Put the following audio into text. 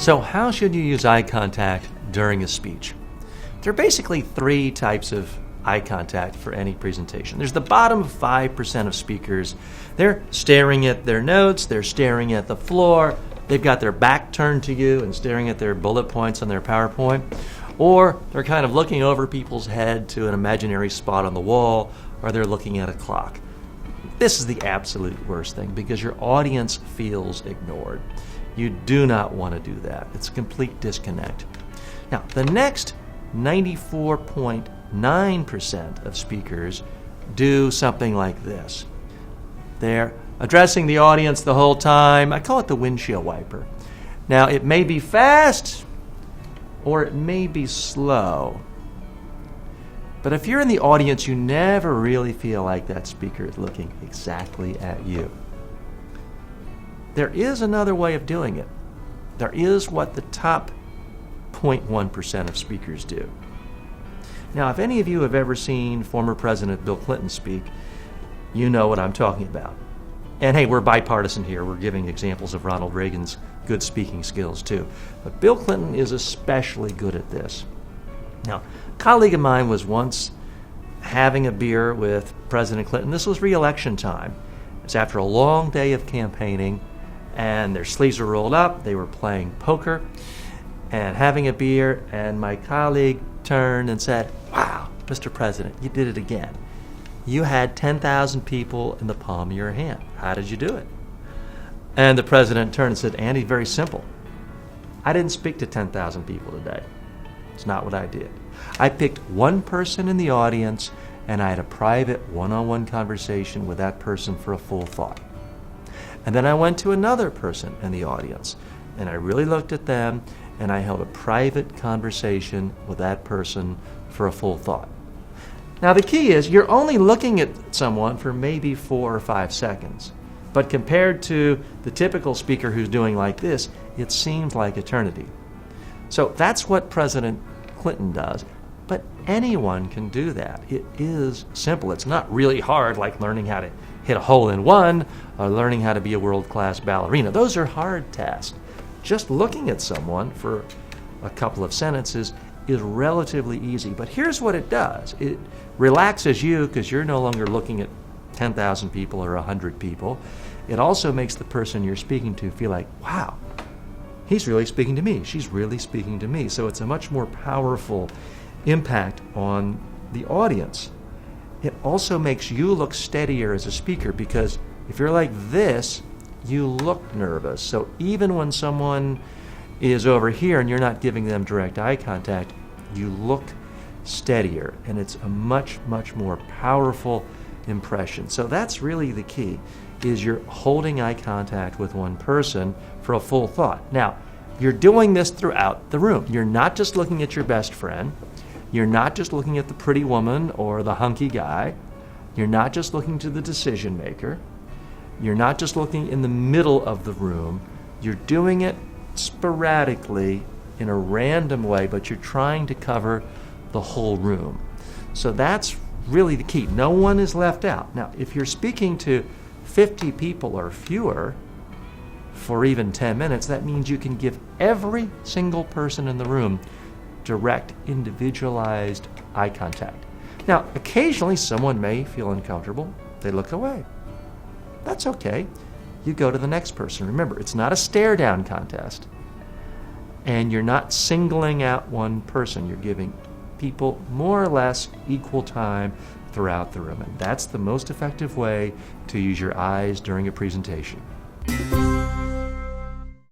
So how should you use eye contact during a speech? There are basically three types of eye contact for any presentation. There's the bottom 5% of speakers. They're staring at their notes, they're staring at the floor, they've got their back turned to you and staring at their bullet points on their PowerPoint, or they're kind of looking over people's head to an imaginary spot on the wall, or they're looking at a clock. This is the absolute worst thing because your audience feels ignored. You do not want to do that. It's a complete disconnect. Now, the next 94.9% of speakers do something like this. They're addressing the audience the whole time. I call it the windshield wiper. Now, it may be fast or it may be slow. But if you're in the audience, you never really feel like that speaker is looking exactly at you. There is another way of doing it. There is what the top 0.1% of speakers do. Now, if any of you have ever seen former President Bill Clinton speak, you know what I'm talking about. And hey, we're bipartisan here. We're giving examples of Ronald Reagan's good speaking skills too. But Bill Clinton is especially good at this. Now, a colleague of mine was once having a beer with President Clinton. This was re-election time. It was after a long day of campaigning, and their sleeves were rolled up. They were playing poker and having a beer, and my colleague turned and said, "Wow, Mr. President, you did it again. You had 10,000 people in the palm of your hand. How did you do it?" And the president turned and said, "Andy, very simple. I didn't speak to 10,000 people today. It's not what I did. I picked one person in the audience, and I had a private one-on-one conversation with that person for a full thought. And then I went to another person in the audience, and I really looked at them, and I held a private conversation with that person for a full thought." Now, the key is you're only looking at someone for maybe 4 or 5 seconds. But compared to the typical speaker who's doing like this, it seems like eternity. So that's what President Clinton does. But anyone can do that. It is simple. It's not really hard, like learning how to hit a hole in one or learning how to be a world-class ballerina. Those are hard tasks. Just looking at someone for a couple of sentences is relatively easy. But here's what it does. It relaxes you because you're no longer looking at 10,000 people or 100 people. It also makes the person you're speaking to feel like, wow, he's really speaking to me. She's really speaking to me. So it's a much more powerful impact on the audience. It also makes you look steadier as a speaker because if you're like this, you look nervous. So even when someone is over here and you're not giving them direct eye contact, you look steadier, and it's a much, much more powerful impression. So that's really the key, is you're holding eye contact with one person for a full thought. Now, you're doing this throughout the room. You're not just looking at your best friend. You're not just looking at the pretty woman or the hunky guy. You're not just looking to the decision maker. You're not just looking in the middle of the room. You're doing it sporadically in a random way, but you're trying to cover the whole room. So that's really the key. No one is left out. Now, if you're speaking to 50 people or fewer for even 10 minutes, that means you can give every single person in the room direct, individualized eye contact. Now, occasionally someone may feel uncomfortable. They look away. That's okay. You go to the next person. Remember, it's not a stare-down contest. And you're not singling out one person. You're giving people more or less equal time throughout the room. And that's the most effective way to use your eyes during a presentation.